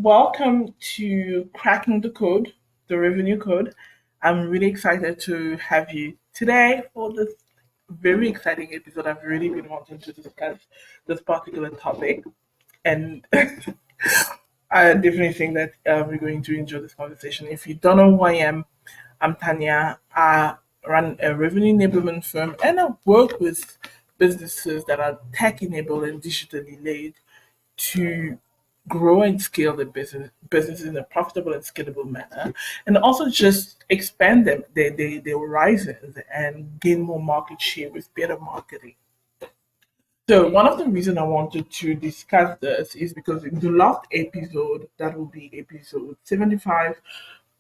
welcome to Cracking the Code, the revenue code. I'm really excited to have you today for this very exciting episode. I've really been wanting to discuss this particular topic, and I definitely think that we're going to enjoy this conversation. If you don't know who I am, I'm Tanya. I run a revenue enablement firm and I work with businesses that are tech enabled and digitally led to grow and scale the business in a profitable and scalable manner, and also just expand their horizons and gain more market share with better marketing. So one of the reasons I wanted to discuss this is because in the last episode, that will be episode 75,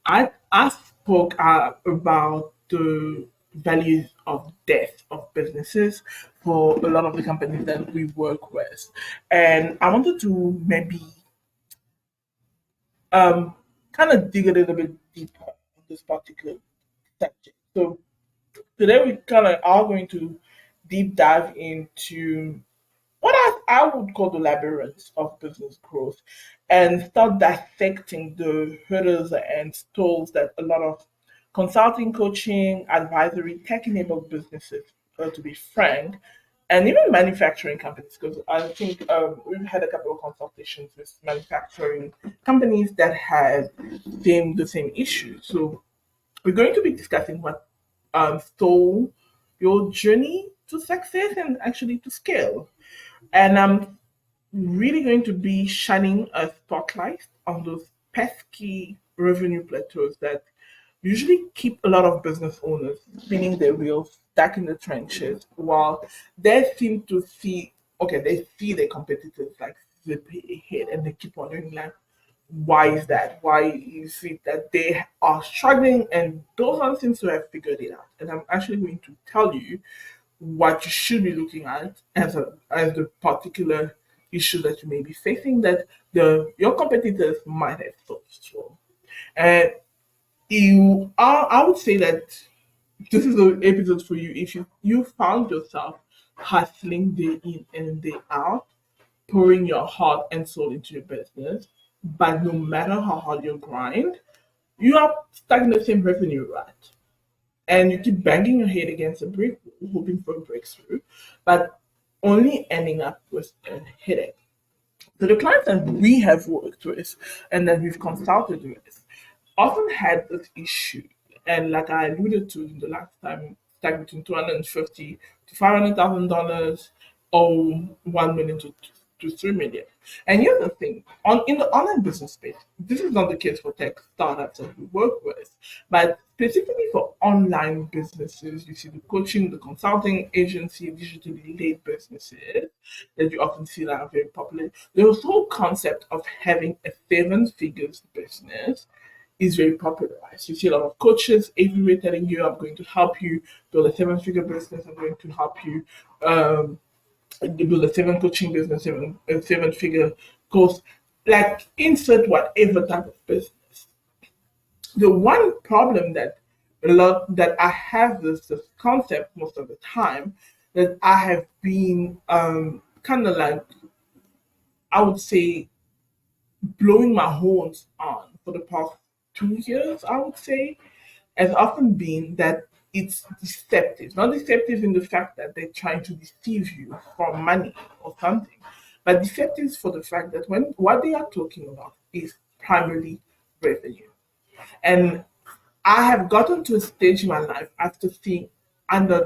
I spoke about the values of death of businesses for a lot of the companies that we work with. And I wanted to maybe um, kind of dig a little bit deeper on this particular subject. So today we kind of are going to deep dive into what I would call the labyrinth of business growth and start dissecting the hurdles and stalls that a lot of consulting, coaching, advisory, tech enabled businesses, to be frank, and even manufacturing companies, because I think we've had a couple of consultations with manufacturing companies that had the same issue. So we're going to be discussing what stole your journey to success and actually to scale. And I'm really going to be shining a spotlight on those pesky revenue plateaus that usually keep a lot of business owners spinning their wheels, stuck in the trenches, while they seem to see, okay, they see their competitors like zip ahead and they keep wondering, like, why is that? Why is it that they are struggling and those ones seem to have figured it out? And I'm actually going to tell you what you should be looking at as the particular issue that you may be facing that the your competitors might have solved for. And you are I would say that this is an episode for you if you found yourself hustling day in and day out, pouring your heart and soul into your business, but no matter how hard you grind, you are stuck in the same revenue rut and you keep banging your head against a brick wall, hoping for a breakthrough, but only ending up with a headache. So the clients that we have worked with and that we've consulted with often had this issue. And like I alluded to in the last time, stuck between 250 to $500,000 or 1 million to 3 million. And here's the thing: on in the online business space, this is not the case for tech startups that we work with, but specifically for online businesses, you see the coaching, the consulting agency, digitally led businesses that you often see that are very popular. The whole concept of having a seven figures business is very popularized. You see a lot of coaches everywhere telling you, I'm going to help you build a seven figure business, I'm going to help you um, build a seven coaching business, a seven figure course, like insert whatever type of business. The one problem that a lot that I have this concept most of the time that I have been kind of like, I would say, blowing my horns on for the past 2 years, I would say, has often been that it's deceptive. Not deceptive in the fact that they're trying to deceive you for money or something, but deceptive for the fact that when what they are talking about is primarily revenue. And I have gotten to a stage in my life after seeing under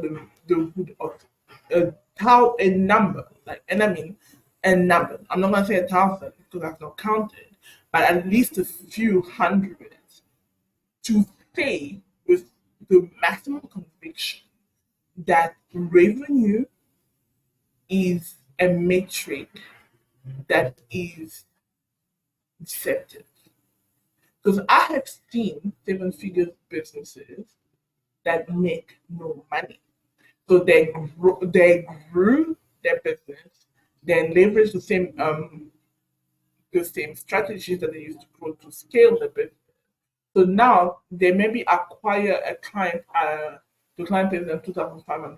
the hood of a number, like, and I mean a number. I'm not gonna say 1,000 because I've not counted, but at least a few hundreds to say with the maximum conviction that revenue is a metric that is deceptive. Because I have seen seven figure businesses that make no money. So they grew their business, then leverage the same strategies that they used to grow to scale the business. So now they maybe acquire a client, the client pays them $2,500,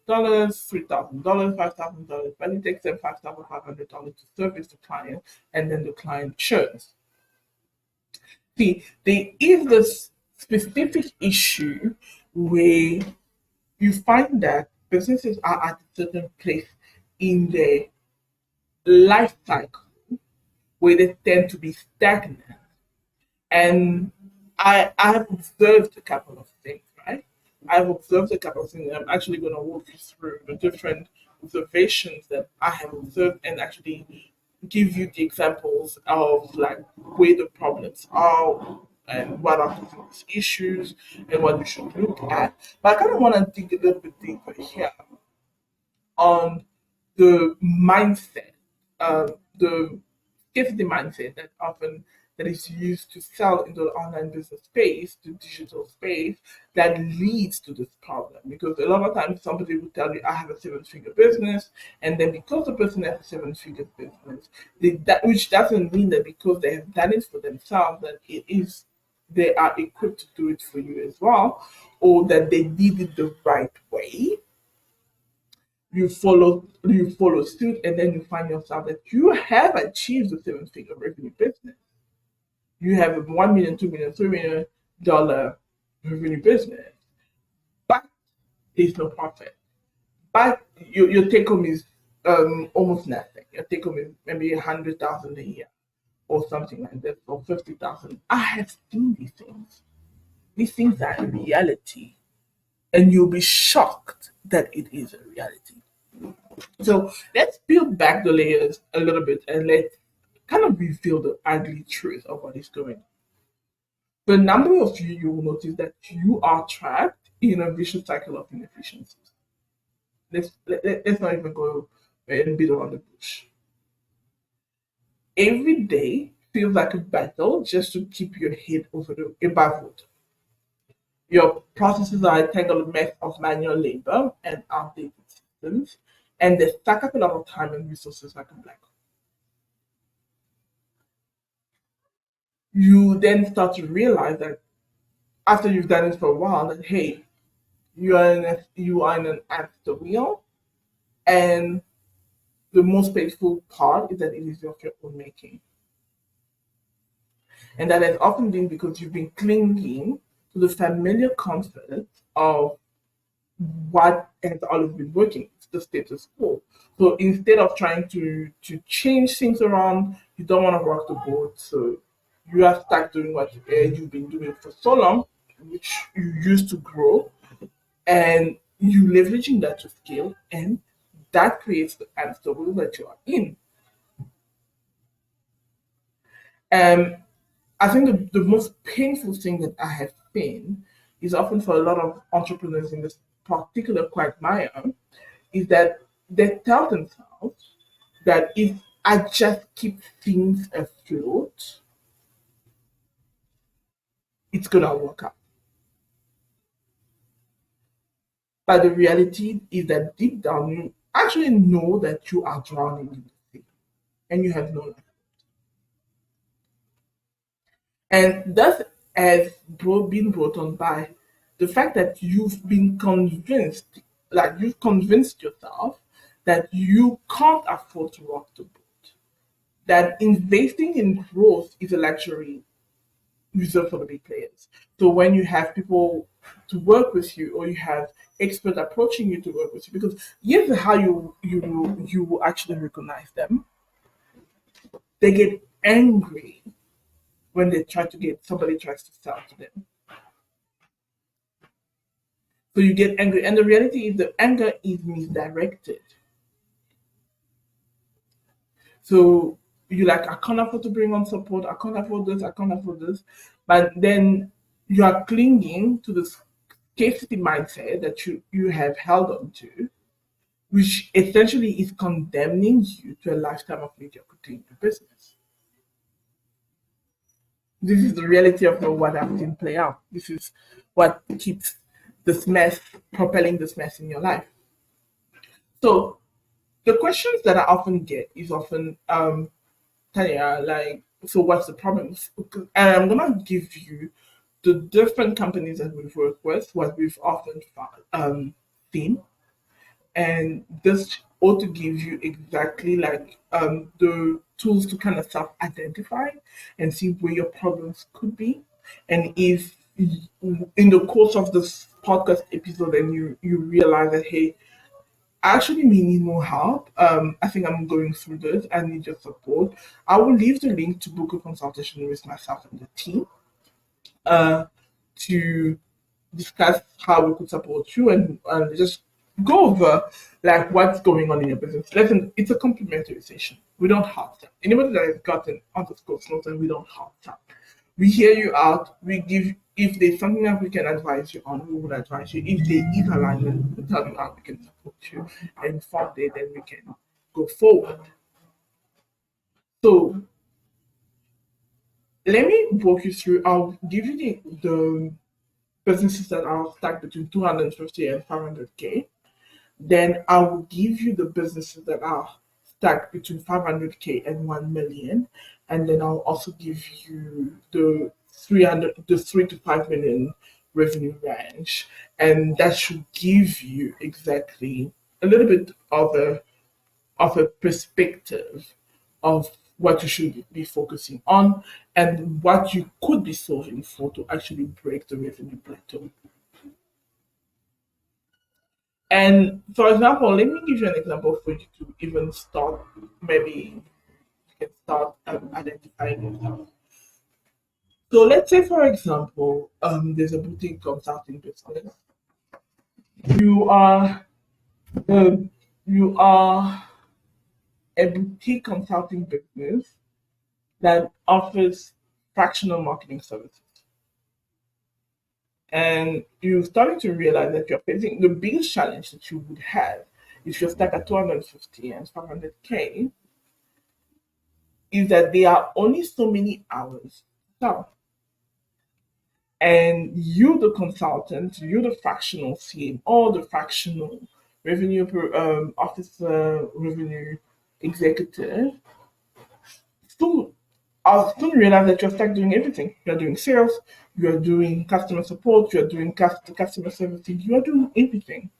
$3,000, $5,000, but it takes them $5,500 to service the client, and then the client churns. See, there is this specific issue where you find that businesses are at a certain place in their life cycle where they tend to be stagnant. And I've observed a couple of things, right? I've observed a couple of things. I'm actually going to walk you through the different observations that I have observed and actually give you the examples of like where the problems are and what are these issues and what you should look at. But I kind of want to dig a little bit deeper here on the mindset, the scarcity mindset that is used to sell into the online business space, to digital space, that leads to this problem. Because a lot of times somebody will tell you, I have a seven-figure business, and then because the person has a seven-figure business, which doesn't mean that because they have done it for themselves that it is they are equipped to do it for you as well, or that they did it the right way. You follow suit, and then you find yourself that you have achieved a seven-figure revenue business. You have a 1 million, 2 million, $3 million revenue business, but there's no profit. But your take home is almost nothing. Your take home is maybe 100,000 a year or something like that, or 50,000. I have seen these things. These things are a reality, and you'll be shocked that it is a reality. So let's peel back the layers a little bit and let's kind of reveal the ugly truth of what is going on. The number of you will notice that you are trapped in a vicious cycle of inefficiencies. Let's not even go and beat around the bush. Every day feels like a battle just to keep your head above water. Your processes are a tangled mess of manual labor and outdated systems, and they stack up a lot of time and resources like a black hole. You then start to realize that after you've done it for a while, that hey, you are in an hamster wheel, and the most painful part is that it is of your own making, and that has often been because you've been clinging to the familiar comfort of what has always been working. It's the status quo. So instead of trying to change things around, you don't want to rock the boat. So you are stuck doing what you've been doing for so long, which you used to grow, and you leveraging that to scale, and that creates the hamster wheel that you are in. Um, I think the most painful thing that I have seen is often for a lot of entrepreneurs in this particular quagmire is that they tell themselves that if I just keep things afloat, it's gonna work out. But the reality is that deep down you actually know that you are drowning in the sea and you have no life. And that has been brought on by the fact that you've been convinced, like you've convinced yourself that you can't afford to rock the boat. That investing in growth is a luxury reserved for the big players. So when you have people to work with you, or you have experts approaching you to work with you, because here's how you will actually recognize them. They get angry when they try to get somebody tries to sell to them. So you get angry, and the reality is the anger is misdirected. So you like, I can't afford to bring on support, I can't afford this, I can't afford this. But then you are clinging to the scarcity mindset that you have held on to, which essentially is condemning you to a lifetime of mediocrity in your business. This is the reality of what I've seen play out. This is what keeps this mess, propelling this mess in your life. So the questions that I often get is often, Tanya, like, so what's the problem? And I'm gonna give you the different companies that we've worked with, what we've often seen, and this ought to give you exactly like the tools to kind of self-identify and see where your problems could be. And if in the course of this podcast episode and you realize that, hey, I actually may need more help. I think I'm going through this. I need your support. I will leave the link to book a consultation with myself and the team uh, to discuss how we could support you and just go over like what's going on in your business. Listen, it's a complimentary session. We don't hard sell. Anybody that has gotten underscore notes and we don't hard sell. We hear you out. We give if there's something that we can advise you on, we will advise you. If there is alignment, we tell you how we can support you. And from there then we can go forward. So let me walk you through. I'll give you the businesses that are stacked between 250 and 500K. Then I will give you the businesses that are stacked between 500K and 1 million. And then I'll also give you the 3 to 5 million revenue range. And that should give you exactly a little bit of a perspective of what you should be focusing on and what you could be solving for to actually break the revenue plateau. And for example, let me give you an example for you to even start. Maybe you can start identifying yourself. So let's say, for example, there's a boutique consulting business. You are um, you are a boutique consulting business that offers fractional marketing services. And you're starting to realize that you're facing the biggest challenge that you would have if you're stuck at 250 and 500K is that there are only so many hours. So, and you, the consultant, you, the fractional CM, or the fractional revenue officer, revenue executive, still I'll soon realize that you're stuck doing everything. You're doing sales, you're doing customer support, you're doing customer servicing, you're doing everything,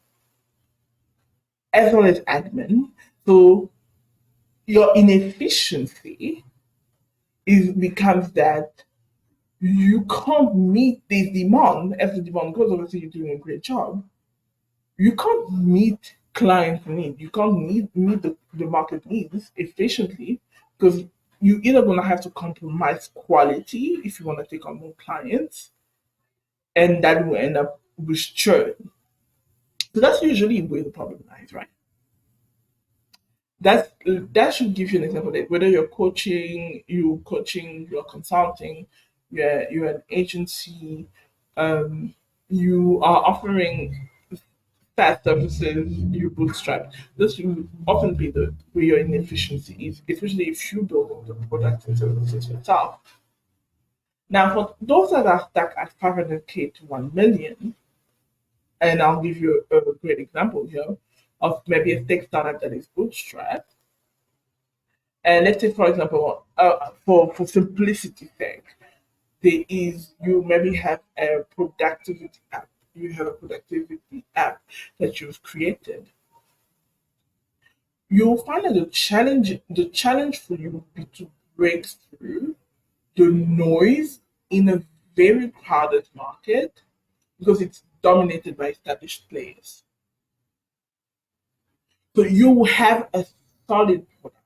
as well as admin. So your inefficiency becomes that you can't meet this demand. As the demand goes, obviously you're doing a great job. You can't meet client needs. You can't meet the market needs efficiently because you're either going to have to compromise quality if you want to take on more clients, and that will end up with churn. So that's usually where the problem lies, right? That should give you an example that whether you're consulting, you're an agency, um, you are offering SaaS services, you bootstrap. This will often be the where your inefficiency is, especially if you build the products and services yourself. Now, for those that are stuck at 500K to 1 million, and I'll give you a great example here of maybe a tech startup that is bootstrapped. And let's say, for example, for simplicity sake, you maybe have a productivity app. You have a productivity app that you've created. You'll find that the challenge for you will be to break through the noise in a very crowded market because it's dominated by established players. So you have a solid product,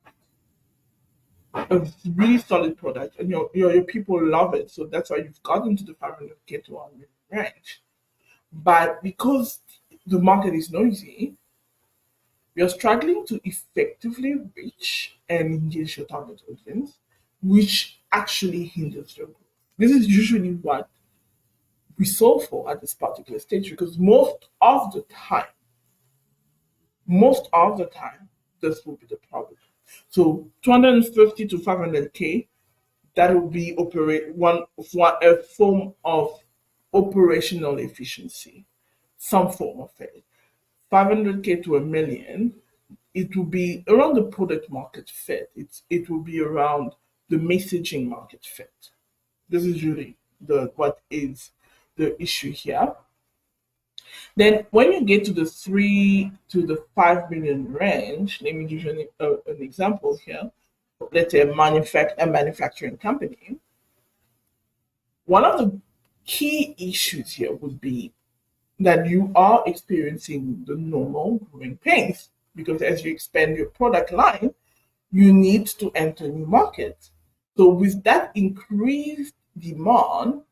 a really solid product, and your people love it. So that's why you've gotten to the 500K to 1 million range. But because the market is noisy, you're struggling to effectively reach and engage your target audience, which actually hinders your growth. This is usually what we solve for at this particular stage because most of the time, this will be the problem. So 250 to 500K, that will be one a form of operational efficiency, some form of it. 500K to a million, it will be around the product market fit. It will be around the messaging market fit. This is really what is the issue here. Then when you get to the 3 to the 5 million range, let me give you an example here. let's say a manufacturing company, one of the key issues here would be that you are experiencing the normal growing pains because as you expand your product line, you need to enter new markets. So with that increased demand,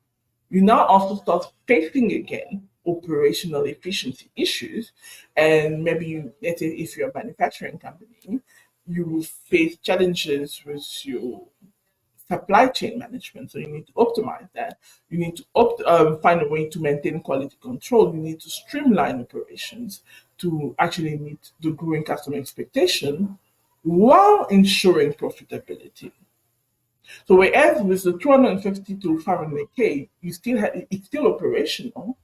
you now also start facing again operational efficiency issues. And maybe let's say if you're a manufacturing company, you will face challenges with your supply chain management. So you need to optimize that. You need to find a way to maintain quality control. You need to streamline operations to actually meet the growing customer expectation while ensuring profitability. So whereas with the 250 to 500K, you still have it's still operational,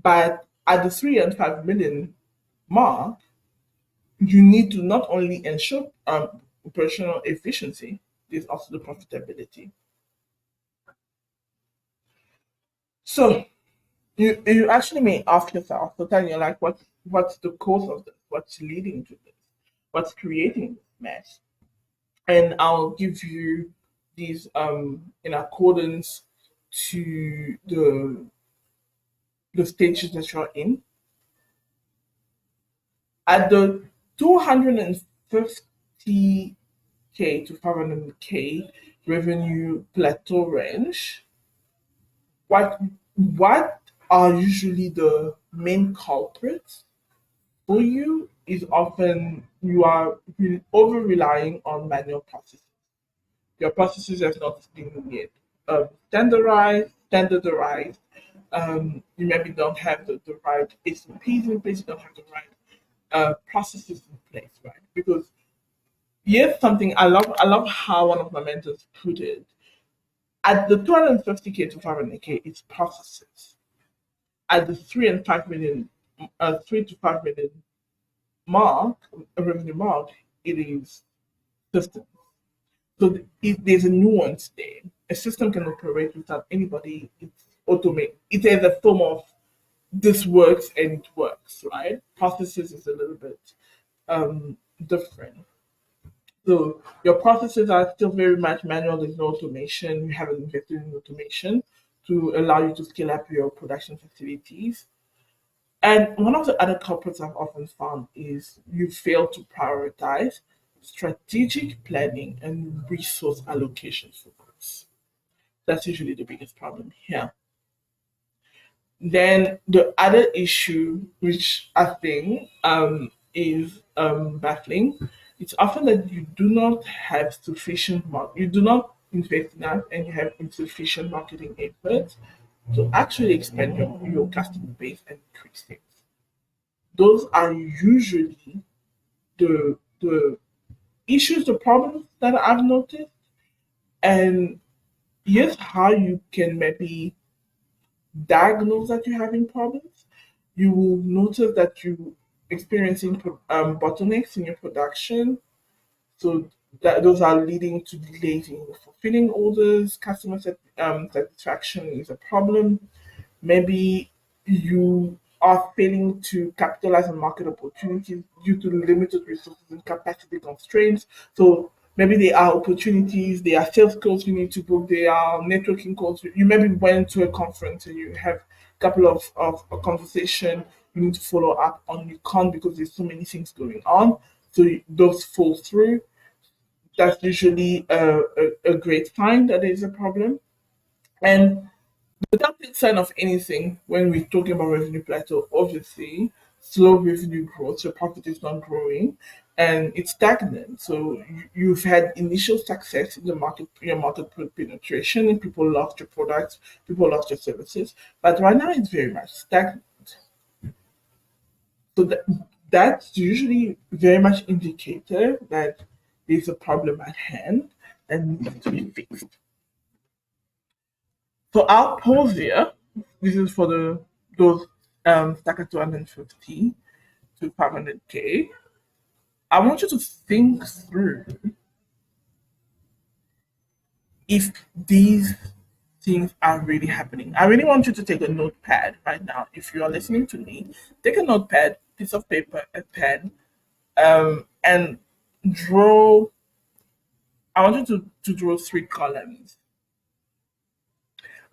but at the 3 and 5 million mark, you need to not only ensure operational efficiency, there's also the profitability. So you actually may ask yourself, so tell you like what's the cause of this? What's leading to this? What's creating this mess? And I'll give you these in accordance to the stages that you're in. At the 250K to 500K revenue plateau range, what are usually the main culprits for you is often you are over relying on manual processes. Your processes have not been yet standardized. You maybe don't have the right SOPs in place, you don't have the right processes in place, right? Because here's something I love how one of my mentors put it. At the 250K to 500K, it's processes. At the 3 to 5 million mark, revenue mark, it is systems. So there's a nuance there. A system can operate without anybody. It's automate. It has a form of this works and it works, right? Processes is a little bit different. So your processes are still very much manual. There's no automation. You haven't invested in automation to allow you to scale up your production facilities. And one of the other culprits I've often found is you fail to prioritize strategic planning and resource allocation for growth. That's usually the biggest problem here. Then the other issue, which I think is baffling, it's often that you do not have you do not invest enough and you have insufficient marketing efforts to actually expand your customer base and increase sales. Those are usually the issues, the problems that I've noticed. And here's how you can maybe diagnose that you're having problems. You will notice that you experiencing bottlenecks in your production. So that those are leading to delays in fulfilling orders. Satisfaction is a problem. Maybe you are failing to capitalize on market opportunities due to limited resources and capacity constraints. So maybe there are opportunities, there are sales calls you need to book, there are networking calls. You maybe went to a conference and you have a couple of a conversation you need to follow up on. You can't because there's so many things going on. So those fall through. That's usually a great sign that there's a problem. And the telltale sign of anything when we're talking about revenue plateau, obviously, slow revenue growth, your profit is not growing and it's stagnant. So you've had initial success in the market, your market penetration, and people loved your products, people loved your services, but right now it's very much stagnant. So that's usually very much indicator that there's a problem at hand and needs to be fixed. So I'll pause here. This is for those stuck at 250 to 500K. I want you to think through if these things are really happening. I really want you to take a notepad right now. If you are listening to me, take a notepad, piece of paper, a pen, and draw I want you to draw three columns.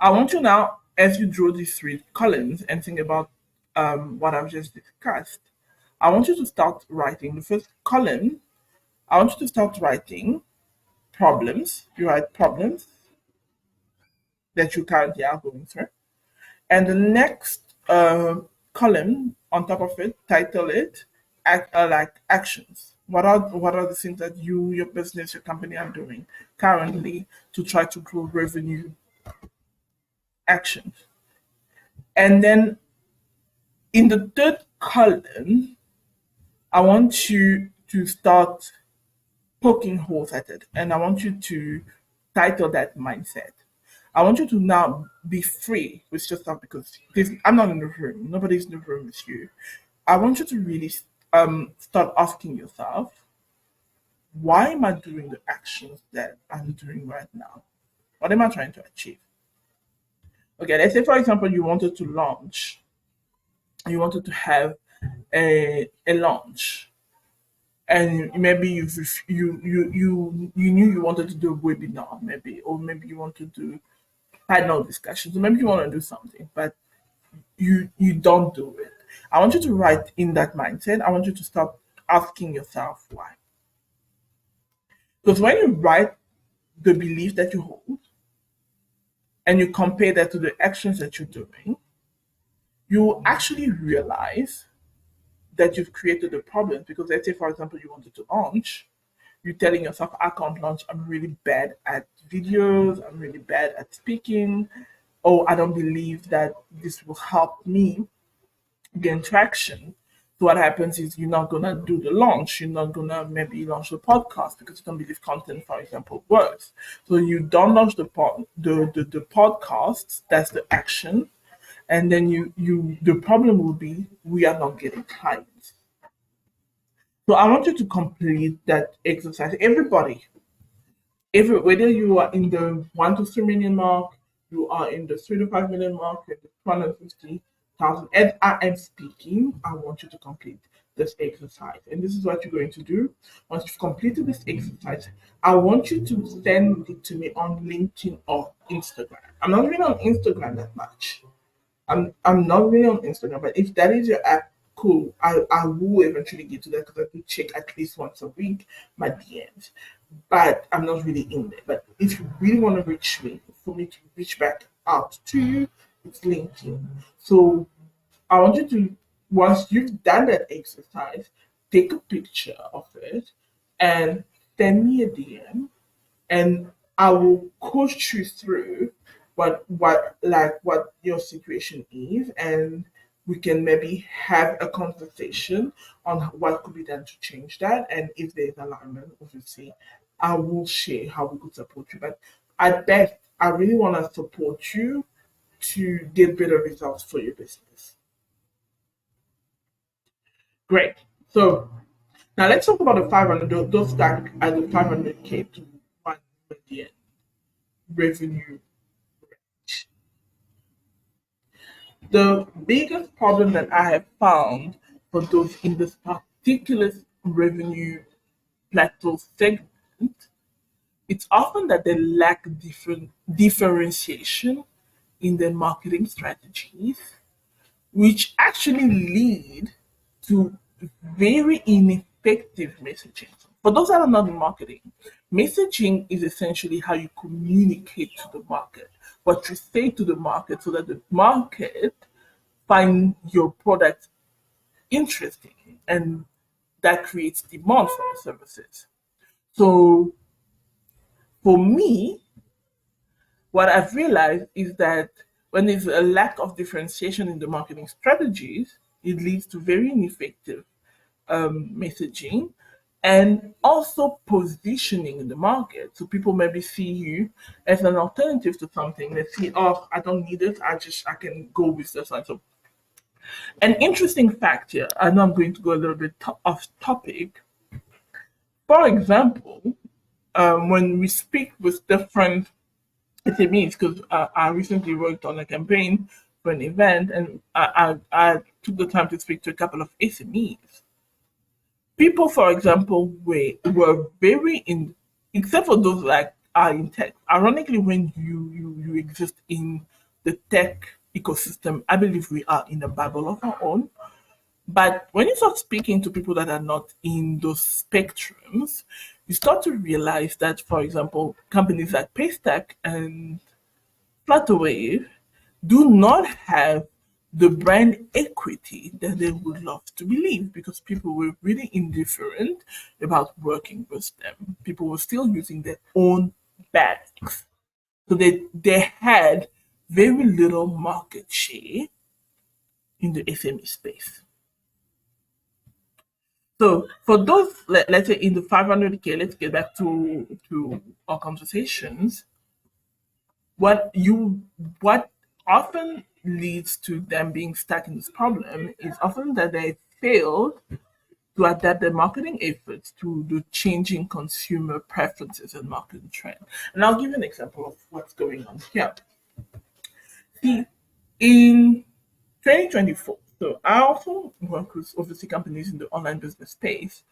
I want you now, as you draw these three columns and think about what I've just discussed, I want you to start writing the first column. I want you to start writing problems. You write problems that you currently are going through. And the next column on top of it, title it like actions. What are the things that you, your business, your company are doing currently to try to grow revenue actions? And then in the third column, I want you to start poking holes at it, and I want you to title that mindset. I want you to now be free with yourself because I'm not in the room. Nobody's in the room with you. I want you to really start asking yourself, why am I doing the actions that I'm doing right now? What am I trying to achieve? Okay, let's say for example you wanted to launch, you wanted to have a launch, and maybe you knew you wanted to do a webinar, maybe, or maybe you want to do panel discussions, or maybe you want to do something, but you don't do it. I want you to write in that mindset. I want you to start asking yourself why. Because when you write the belief that you hold and you compare that to the actions that you're doing, you will actually realize that you've created a problem. Because let's say, for example, you wanted to launch, you're telling yourself, I can't launch. I'm really bad at videos. I'm really bad at speaking. Oh, I don't believe that this will help me gain traction. So what happens is you're not gonna do the launch. You're not gonna maybe launch the podcast because you don't believe content, for example, works. So you don't launch the podcasts. That's the action, and then the problem will be we are not getting clients. So I want you to complete that exercise. Everybody, whether you are in the 1 to 3 million mark, you are in the 3 to 5 million mark, you're the 250,000. As I am speaking, I want you to complete this exercise. And this is what you're going to do. Once you've completed this exercise, I want you to send it to me on LinkedIn or Instagram. I'm not really on Instagram that much. I'm not really on Instagram, but if that is your app, cool. I will eventually get to that because I do check at least once a week my DMs. But I'm not really in there. But if you really want to reach me, for me to reach back out to you, it's LinkedIn. So I want you to, once you've done that exercise, take a picture of it and send me a DM, and I will coach you through what your situation is, and we can maybe have a conversation on what could be done to change that. And if there's alignment, obviously, I will share how we could support you. But at best, I really want to support you to get better results for your business. Great. So now let's talk about the 500, those stack at the 500K to 1 million revenue. The biggest problem that I have found for those in this particular revenue plateau segment, it's often that they lack different differentiation in their marketing strategies, which actually lead to very ineffective messaging. For those that are not in marketing, messaging is essentially how you communicate to the market, what you say to the market so that the market find your product interesting, and that creates demand for the services. So for me, what I've realized is that when there's a lack of differentiation in the marketing strategies, it leads to very ineffective messaging and also positioning in the market. So people maybe see you as an alternative to something. They see, oh, I don't need it. I can go with this one. So an interesting fact here, I know I'm going to go a little bit off topic. For example, when we speak with different SMEs, because I recently worked on a campaign for an event, and I took the time to speak to a couple of SMEs. People, for example, were very except for those like are in tech. Ironically, when you exist in the tech ecosystem, I believe we are in a bubble of our own. But when you start speaking to people that are not in those spectrums, you start to realize that, for example, companies like Paystack and Plateaus do not have the brand equity that they would love to believe because people were really indifferent about working with them. People were still using their own bags. So they had very little market share in the SME space. So for those, let's say in the 500K, let's get back to our conversations. What often leads to them being stuck in this problem is often that they failed to adapt their marketing efforts to the changing consumer preferences and marketing trend. And I'll give you an example of what's going on here. See, in 2024, so I also work with obviously companies in the online business space.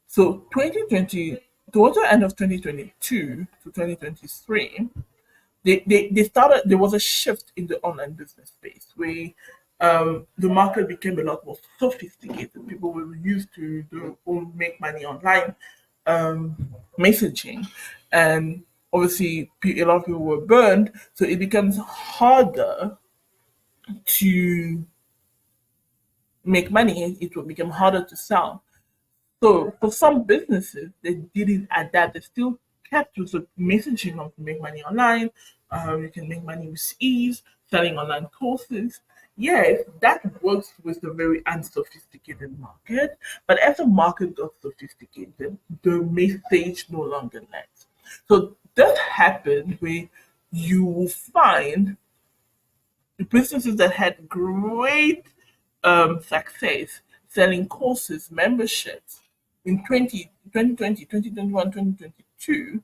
So 2020, towards the end of 2022 to 2023, they started, there was a shift in the online business space where the market became a lot more sophisticated. People were used to do make money online messaging, and obviously a lot of people were burned, so it becomes harder to make money. It will become harder to sell. So for some businesses, they didn't adapt. They still kept with the messaging of make money online. You can make money with ease, selling online courses. Yes, that works with the very unsophisticated market. But as the market got sophisticated, the message no longer lands. So that happened where you will find the businesses that had great success selling courses, memberships in 2022,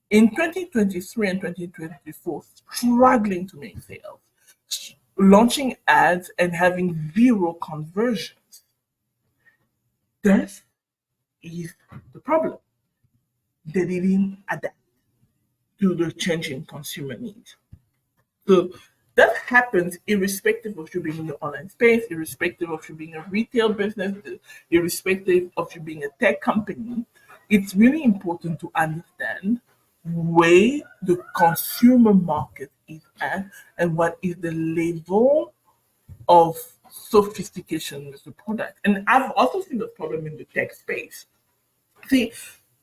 in 2023 and 2024, struggling to make sales, launching ads and having zero conversions. That is the problem. They didn't adapt to the changing consumer needs. So that happens irrespective of you being in the online space, irrespective of you being a retail business, irrespective of you being a tech company. It's really important to understand where the consumer market is at and what is the level of sophistication with the product. And I've also seen the problem in the tech space. See,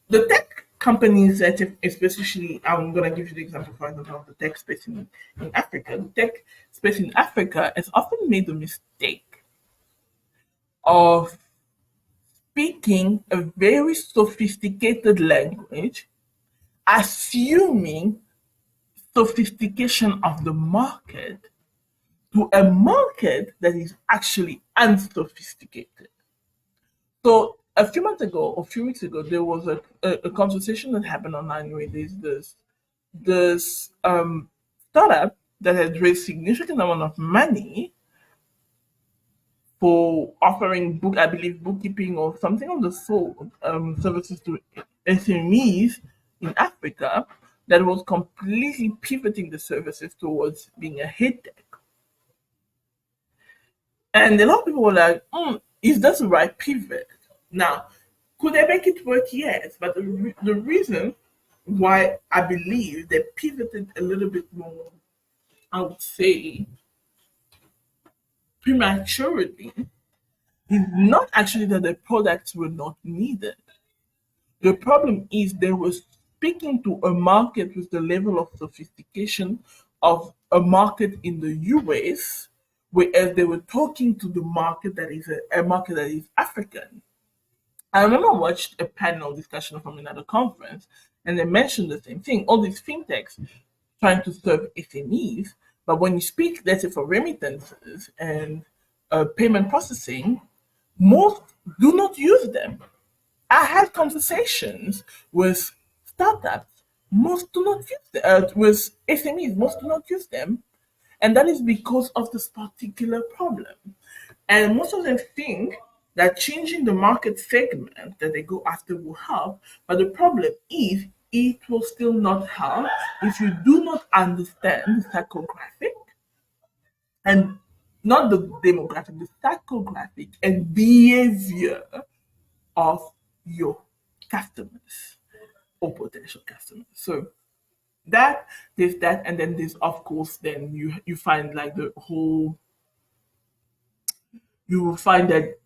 the tech companies that, especially, I'm going to give you the example, for example, of the tech space in Africa. The tech space in Africa has often made the mistake of speaking a very sophisticated language, assuming sophistication of the market to a market that is actually unsophisticated. So a few months ago, or a few weeks ago, there was a conversation that happened online where there's this startup that had raised significant amount of money for offering book, I believe, bookkeeping or something of the sort, services to SMEs in Africa that was completely pivoting the services towards being a head tech. And a lot of people were like, is that the right pivot? Now, could they make it work? Yes. But the reason why I believe they pivoted a little bit more, I would say, prematurely, is not actually that the products were not needed. The problem is they were speaking to a market with the level of sophistication of a market in the US, whereas they were talking to the market that is a market that is African. I remember I watched a panel discussion from another conference, and they mentioned the same thing. All these fintechs trying to serve SMEs, but when you speak, let's say for remittances and payment processing, most do not use them. I had conversations with startups. Most do not use them. With SMEs, most do not use them, and that is because of this particular problem. And most of them think that changing the market segment that they go after will help, but the problem is it will still not help if you do not understand the psychographic and not the demographic, the psychographic and behavior of your customers or potential customers. So that there's that, and then there's of course then you find like the whole you will find that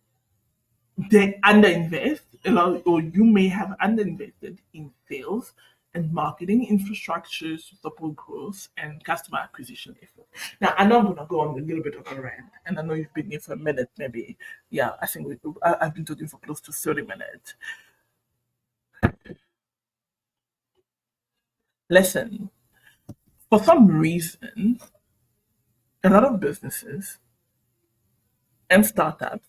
they underinvest a lot, or you may have underinvested in sales and marketing infrastructures to support growth and customer acquisition effort. Now, I know I'm gonna go on a little bit of a rant, and I know you've been here for a minute, maybe. Yeah, I think I've been talking for close to 30 minutes. Listen, for some reason, a lot of businesses and startups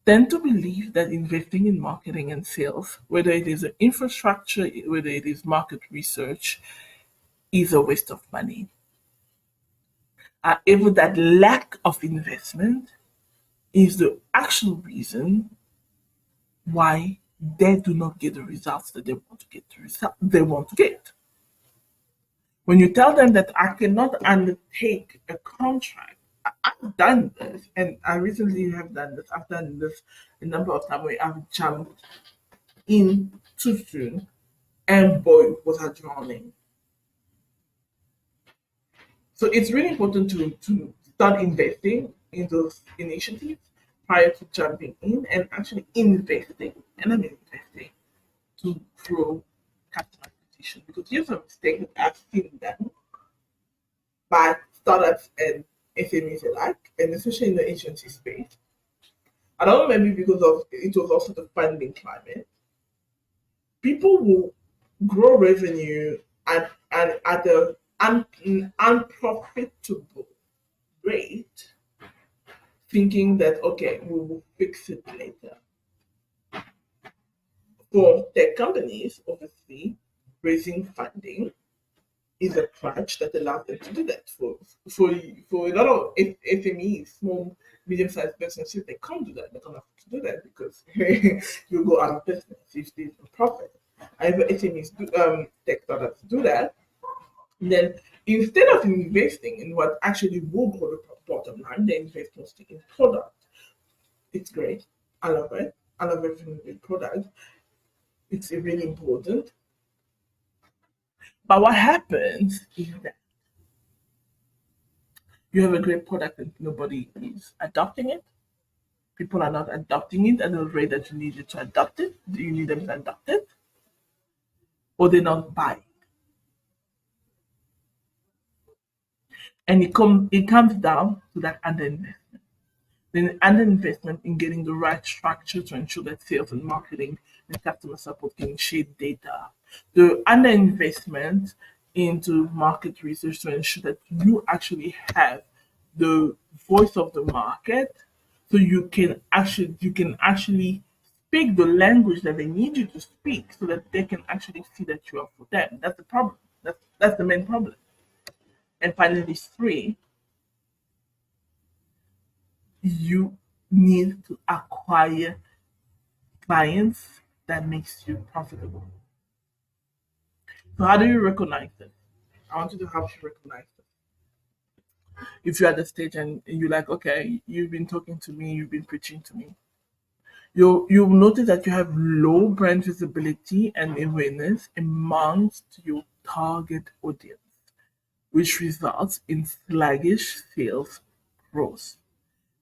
tend to believe that investing in marketing and sales, whether it is an infrastructure, whether it is market research, is a waste of money. Even that lack of investment is the actual reason why they do not get the results that they want to get. They want to get. When you tell them that I cannot undertake a contract, I've done this, and I recently have done this. I've done this a number of times where I've jumped in too soon, and boy, was I drowning. So it's really important to start investing in those initiatives prior to jumping in and actually investing, and I mean investing to grow customer acquisition. Because here's a mistake that I've seen done by startups and SMEs alike, and especially in the agency space. I don't know, maybe because of it was also the funding climate. People will grow revenue at an unprofitable rate, thinking that okay, we will fix it later. For tech companies, obviously, raising funding is a crutch that allows them to do that. For a lot of SMEs, small, medium-sized businesses, they can't do that. They can't afford to do that because you go out of business if there's no profit. However, SMEs do, tech startups do that. And then instead of investing in what actually will grow the bottom line, they invest mostly in product. It's great. I love it. I love everything with product. It's really important. But what happens is that you have a great product and nobody is adopting it. People are not adopting it at the rate that you need it to adopt it. Do you need them to adopt it? Or they're not buying. And it comes down to that underinvestment. Then underinvestment in getting the right structure to ensure that sales and marketing and customer support can share data. The underinvestment into market research to ensure that you actually have the voice of the market, so you can actually speak the language that they need you to speak, so that they can actually see that you are for them. That's the problem. That's the main problem. And finally, three, you need to acquire clients that makes you profitable. So how do you recognize this? I want you to help you recognize this. If you're at the stage and you're like, okay, you've been talking to me, you've been preaching to me, you'll notice that you have low brand visibility and awareness amongst your target audience, which results in sluggish sales growth.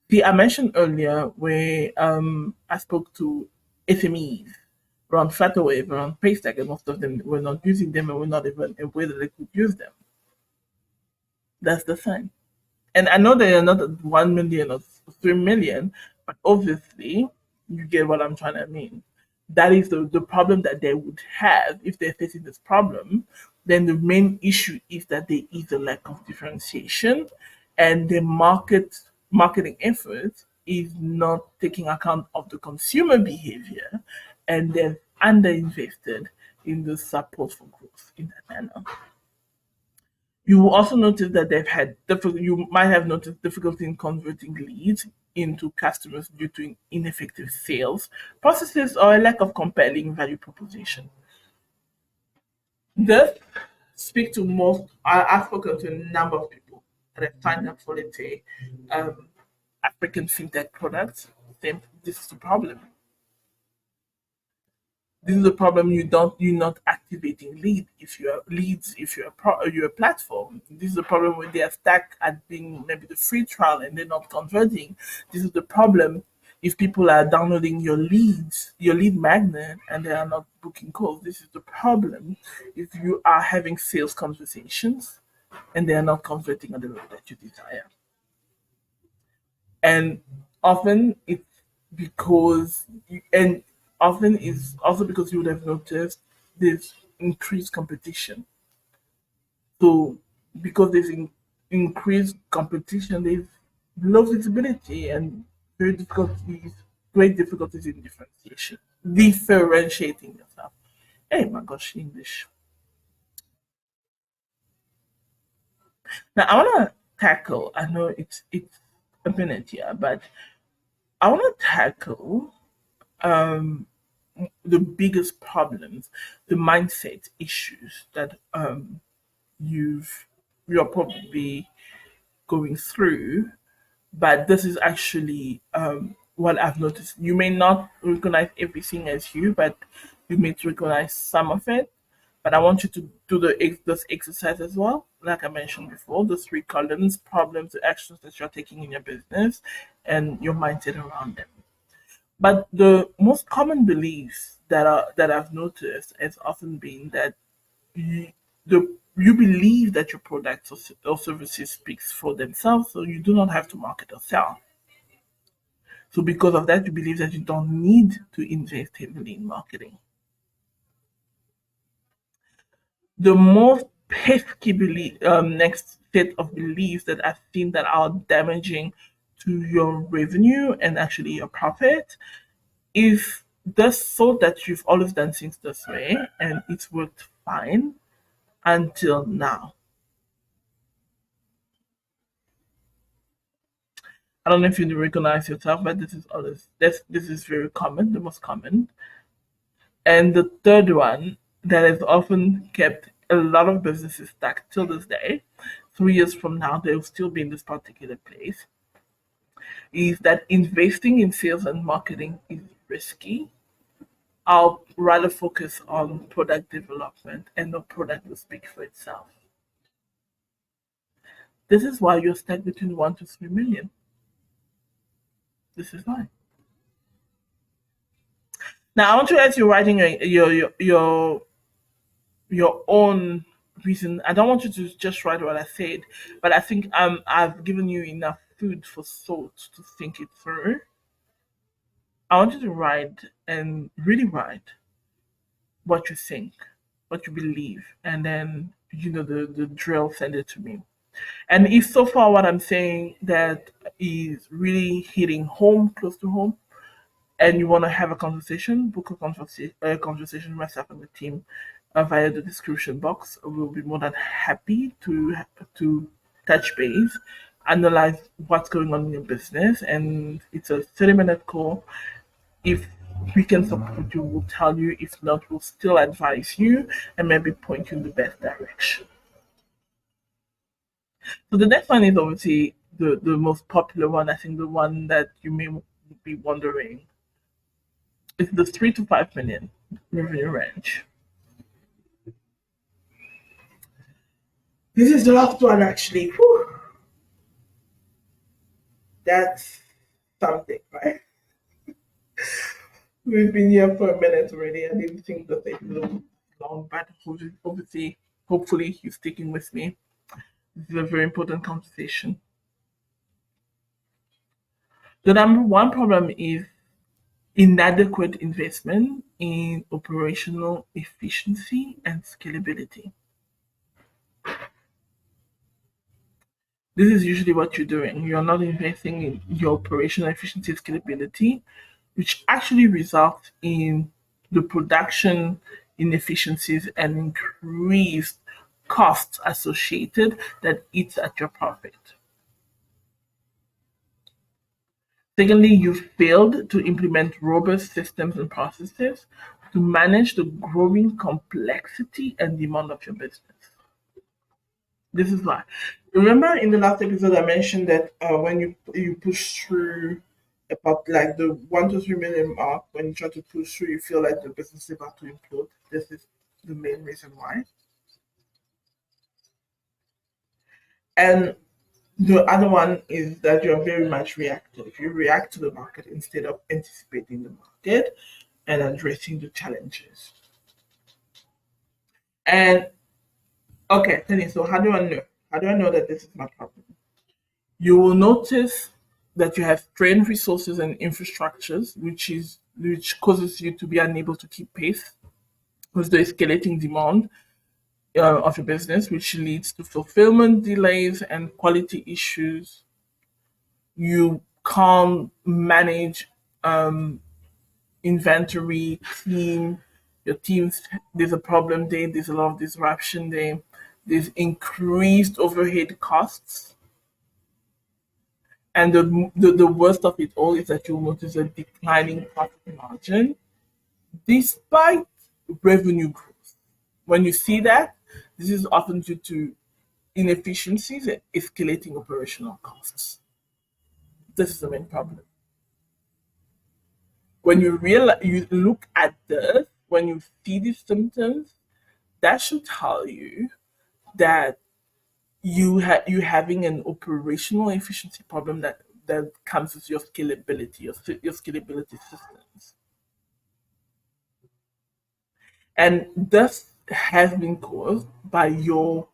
See, I mentioned earlier where I spoke to SMEs around Flutterwave, around Paystack, and most of them were not using them and were not even aware that they could use them. That's the sign. And I know they are not at 1 million or 3 million, but obviously, you get what I'm trying to mean. That is the problem that they would have if they're facing this problem. Then the main issue is that there is a lack of differentiation, and the marketing effort is not taking account of the consumer behavior, and they've underinvested in the support for growth in that manner. You will also notice that they've had you might have noticed difficulty in converting leads into customers due to ineffective sales processes or a lack of compelling value proposition. This speak to most. I've spoken to a number of people that have signed up for, let's say, um, African fintech products. Same. This is the problem. This is the problem. You're not activating leads if you're a platform. This is the problem when they are stuck at being maybe the free trial and they're not converting. This is the problem if people are downloading your lead magnet, and they are not booking calls. This is the problem if you are having sales conversations and they are not converting at the rate that you desire. And often it's and often it's also because you would have noticed there's increased competition. So because increased competition, there's low visibility and very difficulties great difficulties in differentiating yourself. Hey my gosh, English. Now I wanna tackle, I know it's a minute here, but I wanna tackle um the biggest problems, the mindset issues that you've you're probably going through. But this is actually what I've noticed. You may not recognize everything as you, but you may recognize some of it. But I want you to do this exercise as well. Like I mentioned before, the three columns: problems, the actions that you're taking in your business, and your mindset around them. But the most common beliefs that I've noticed has often been that you, you believe that your products or services speaks for themselves, so you do not have to market or sell. So because of that, you believe that you don't need to invest heavily in marketing. The most pesky next set of beliefs that I've seen that are damaging to your revenue and actually your profit is this thought that you've always done things this way and it's worked fine until now. I don't know if you recognize yourself, but this is very common, the most common. And the third one that has often kept a lot of businesses stuck till this day, 3 years from now they'll still be in this particular place, is that investing in sales and marketing is risky. I'll rather focus on product development and the product will speak for itself. This is why you're stuck between 1 to 3 million. This is why. Now I want you, as you're writing your own reason. I don't want you to just write what I said, but I think I've given you enough food for thought to think it through. I want you to write and really write what you think, what you believe, and then the drill. Send it to me. And if so far what I'm saying that is really hitting home, close to home, and you want to have a conversation, book a conversation with myself and the team via the description box. We'll be more than happy to touch base, analyze what's going on in your business, and it's a 30-minute call. If we can support you, we'll tell you. If not, we'll still advise you and maybe point you in the best direction. So the next one is obviously the most popular one. I think the one that you may be wondering is the 3 to 5 million revenue range. This is the last one, actually. Whew. That's something, right? We've been here for a minute already. I didn't think that they'd be long, but obviously, hopefully, you're sticking with me. This is a very important conversation. The number one problem is inadequate investment in operational efficiency and scalability. This is usually what you're doing. You're not investing in your operational efficiency and scalability, which actually results in the production inefficiencies and increased costs associated that eats at your profit. Secondly, you failed to implement robust systems and processes to manage the growing complexity and demand of your business. This is why. Remember in the last episode I mentioned that when you push through about like the 1 to 3 million mark, when you try to push through, you feel like the business is about to implode. This is the main reason why. And the other one is that you're very much reactive. You react to the market instead of anticipating the market and addressing the challenges. And okay, Tenny, so how do I know? How do I know that this is my problem? You will notice that you have strained resources and infrastructures, which causes you to be unable to keep pace with the escalating demand of your business, which leads to fulfillment delays and quality issues. You can't manage inventory, your teams, there's a problem there, there's a lot of disruption there, there's increased overhead costs. And the worst of it all is that you'll notice a declining profit margin despite revenue growth. When you see that, this is often due to inefficiencies and escalating operational costs. This is the main problem. When you look at this, when you see these symptoms, that should tell you that you having an operational efficiency problem that comes with your scalability, your scalability systems. And this has been caused by your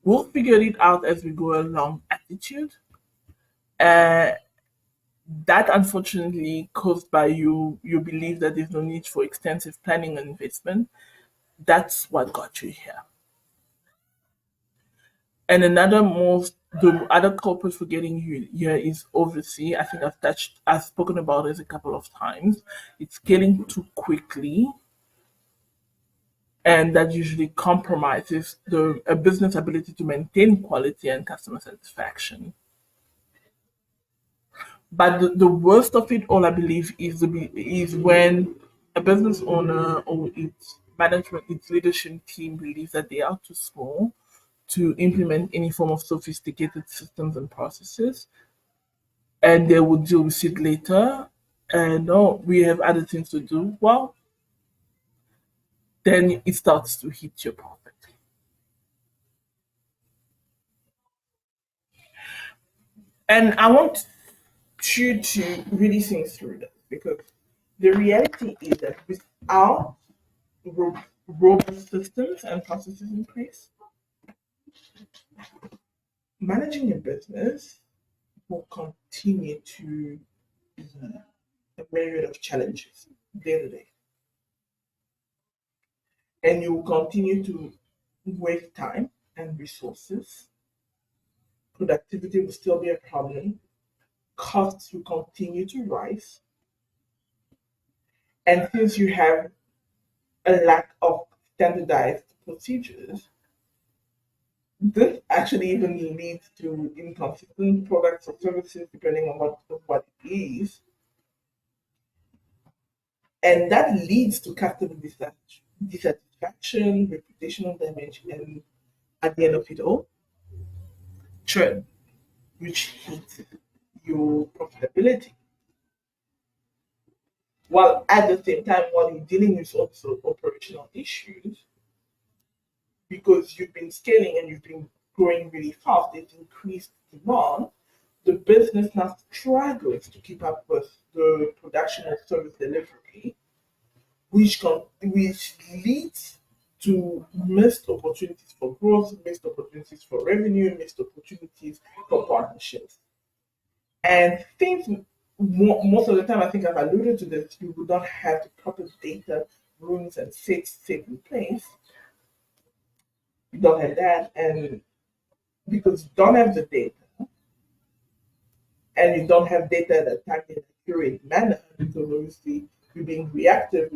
we'll figure it out as we go along attitude. Uh, that unfortunately caused by you believe that there's no need for extensive planning and investment. That's what got you here. And the other culprit for getting you here is obviously, I think I've spoken about this a couple of times. It's scaling too quickly, and that usually compromises a business ability to maintain quality and customer satisfaction. But the worst of it all, I believe, is when a business owner or its management, its leadership team believes that they are too small to implement any form of sophisticated systems and processes, and they will deal with it later. And oh, we have other things to do. Well, then it starts to hit your profit. And I want you to really think through that because the reality is that without robust systems and processes in place, managing a business will continue to be a myriad of challenges day to day. And you will continue to waste time and resources. Productivity will still be a problem. Costs will continue to rise. And since you have a lack of standardized procedures, this actually even leads to inconsistent products or services depending on what it is. And that leads to customer dissatisfaction, reputational damage, and at the end of it all, churn, which hits your profitability. While at the same time, while you're dealing with also operational issues, because you've been scaling and you've been growing really fast, it's increased demand, the business now struggles to keep up with the production and service delivery, which leads to missed opportunities for growth, missed opportunities for revenue, missed opportunities for partnerships. And things most of the time, I think I've alluded to this, you would not have the proper data rooms and sets set in place. You don't have that, and because you don't have the data, and you don't have data that attack in an accurate manner, because obviously you're being reactive.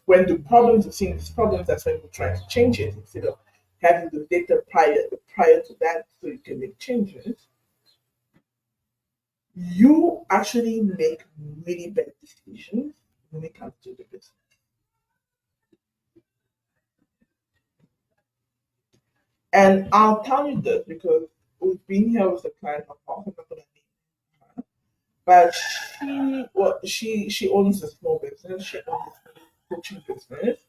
When the problems you're seeing these problems, that's when you're trying to change it instead of having the data prior to that so you can make changes. You actually make really bad decisions when it comes to the business. And I'll tell you this because we've been here with a client of ours, I'm not gonna name her, but she owns a small business, she owns a coaching business.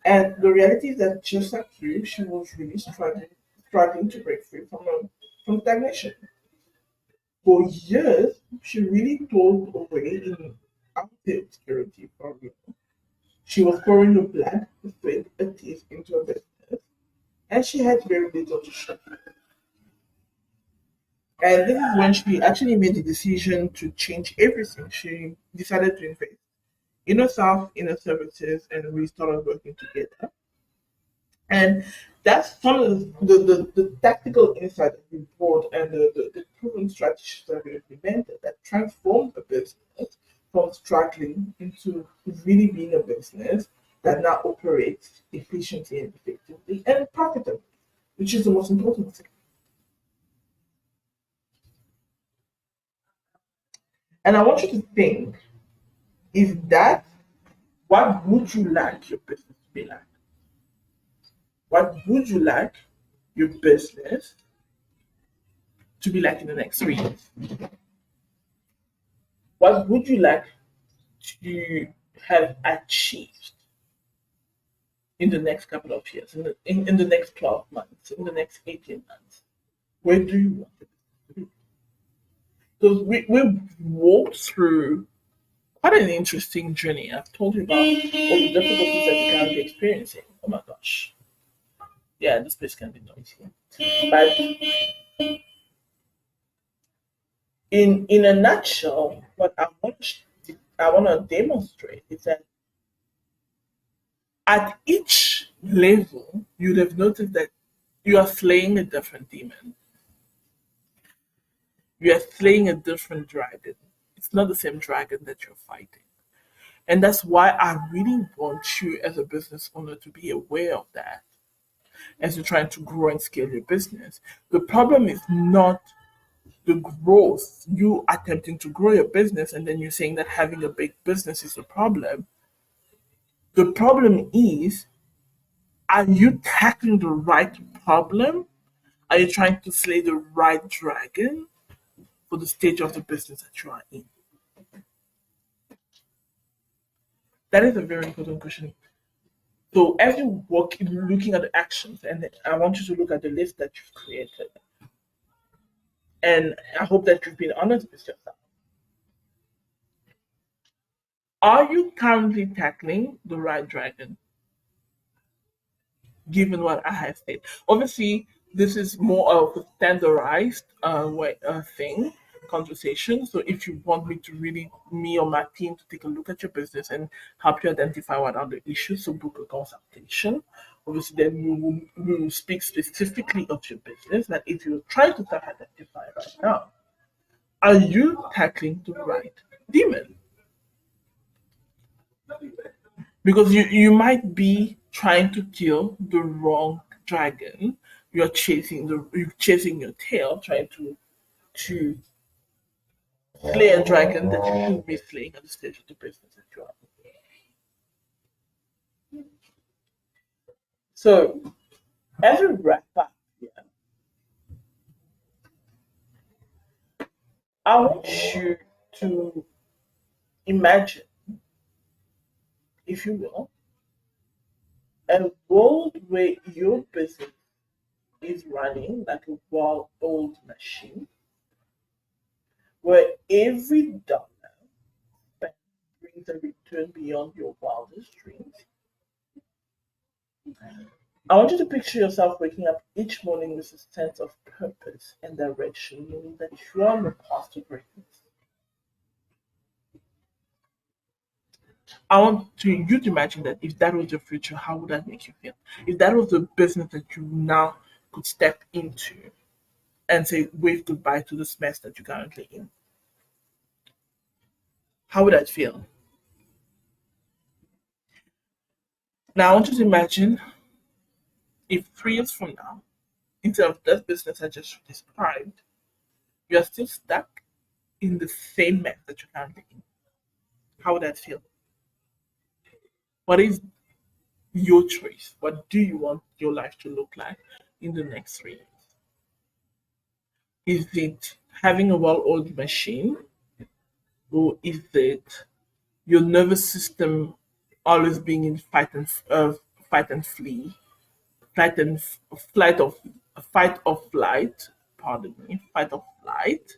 And the reality is that just like you, she was really struggling to break free from stagnation. For years, she really toiled away in outer obscurity from you. She was pouring her blood, her sweat, her tears into her business, and she had very little to show. And this is when she actually made the decision to change everything. She decided to invest in herself, in her services, and we started working together. And that's some of the tactical insight that we brought and the proven strategies that we implemented that transformed the business from struggling into really being a business that now operates efficiently and effectively and profitably, which is the most important thing. And I want you to think, is that what would you like your business to be like? What would you like your business to be like in the next 3 years? What would you like to have achieved in the next couple of years, in the next 12 months, in the next 18 months? Where do you want it to be? So we walked through quite an interesting journey. I've told you about all the difficulties that you're currently experiencing. Oh my gosh. Yeah, this place can be noisy. But in a nutshell, what I want to demonstrate is that at each level, you'd have noticed that you are slaying a different demon. You are slaying a different dragon. It's not the same dragon that you're fighting. And that's why I really want you as a business owner to be aware of that as you're trying to grow and scale your business. The problem is not the growth, you attempting to grow your business, and then you're saying that having a big business is a problem. The problem is, are you tackling the right problem? Are you trying to slay the right dragon for the stage of the business that you are in? That is a very important question. So as you work looking at the actions, and I want you to look at the list that you've created, and I hope that you've been honest with yourself. Are you currently tackling the right dragon? Given what I have said. Obviously, this is more of a standardized thing, conversation. So if you want me to really, me or my team to take a look at your business and help you identify what are the issues, so book a consultation. Obviously, then we will speak specifically of your business. That if you're trying to self-identify right now, are you tackling the right demon? Because you might be trying to kill the wrong dragon. You're chasing your tail, trying to slay a dragon that you should be slaying at the stage of the business that you are. So as we wrap up here, I want you to imagine, if you will, a world where your business is running like a well-oiled machine, where every dollar spent brings a return beyond your wildest dreams. I want you to picture yourself waking up each morning with a sense of purpose and direction, knowing that you are on the path to greatness. I want you to imagine that if that was your future, how would that make you feel? If that was the business that you now could step into and say, wave goodbye to this mess that you're currently in, how would that feel? Now, I want you to imagine if 3 years from now, instead of that business I just described, you are still stuck in the same mess that you're currently in. How would that feel? What is your choice? What do you want your life to look like? in the next 3 years? Is it having a well-oiled machine, or is it your nervous system always being in fight and flee, fight and flight of fight or flight? Pardon me, fight or flight,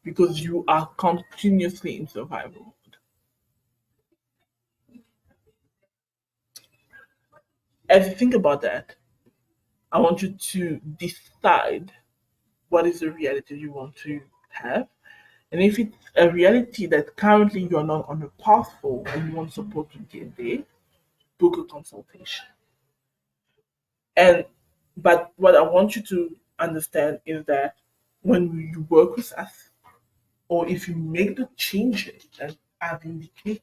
because you are continuously in survival mode. As you think about that, I want you to decide what is the reality you want to have. And if it's a reality that currently you're not on a path for and you want support to get there, book a consultation. And but what I want you to understand is that when you work with us, or if you make the changes that I've indicated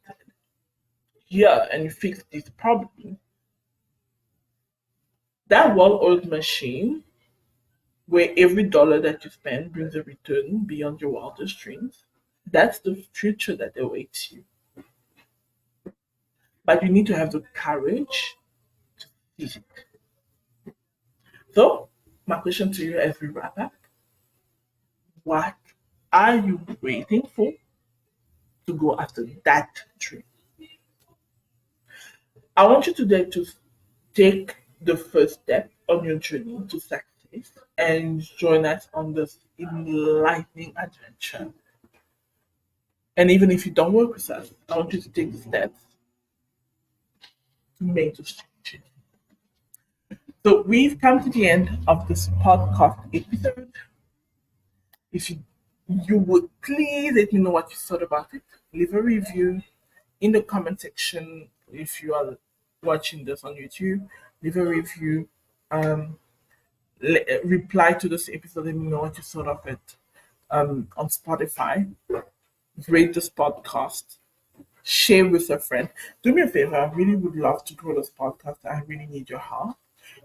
here and you fix this problem, that well-oiled machine where every dollar that you spend brings a return beyond your wildest dreams, that's the future that awaits you. But you need to have the courage to seize it. So, my question to you as we wrap up, what are you waiting for to go after that dream? I want you today to take the first step on your journey to success and join us on this enlightening adventure. And even if you don't work with us, I want you to take the steps to make those changes. So we've come to the end of this podcast episode. If you would please let me know what you thought about it. Leave a review in the comment section if you are watching this on YouTube. Leave a review. Reply to this episode. Let me know what you thought of it on Spotify. Rate this podcast. Share with a friend. Do me a favor. I really would love to grow this podcast. I really need your help.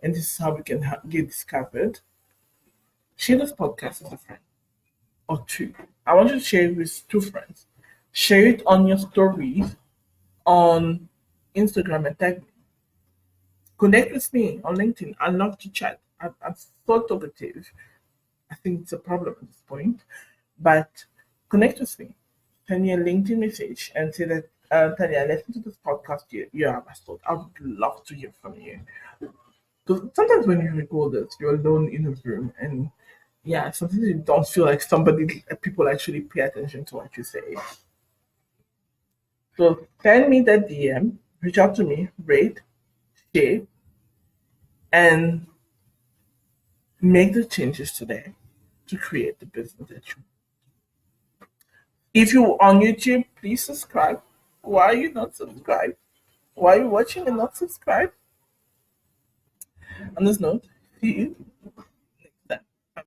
And this is how we can get discovered. Share this podcast with a friend or two. I want you to share it with two friends. Share it on your stories on Instagram and tag me. Connect with me on LinkedIn. I love to chat. I'm so talkative. I think it's a problem at this point. But connect with me. Send me a LinkedIn message and say that, Tanya, listen to this podcast you have installed. I would love to hear from you. Because sometimes when you record this, you're alone in a room and yeah, sometimes you don't feel like people actually pay attention to what you say. So send me that DM, reach out to me, rate, share, and make the changes today to create the business that you. If you're on YouTube, please subscribe. Why are you not subscribed? Why are you watching and not subscribed? On this note, see you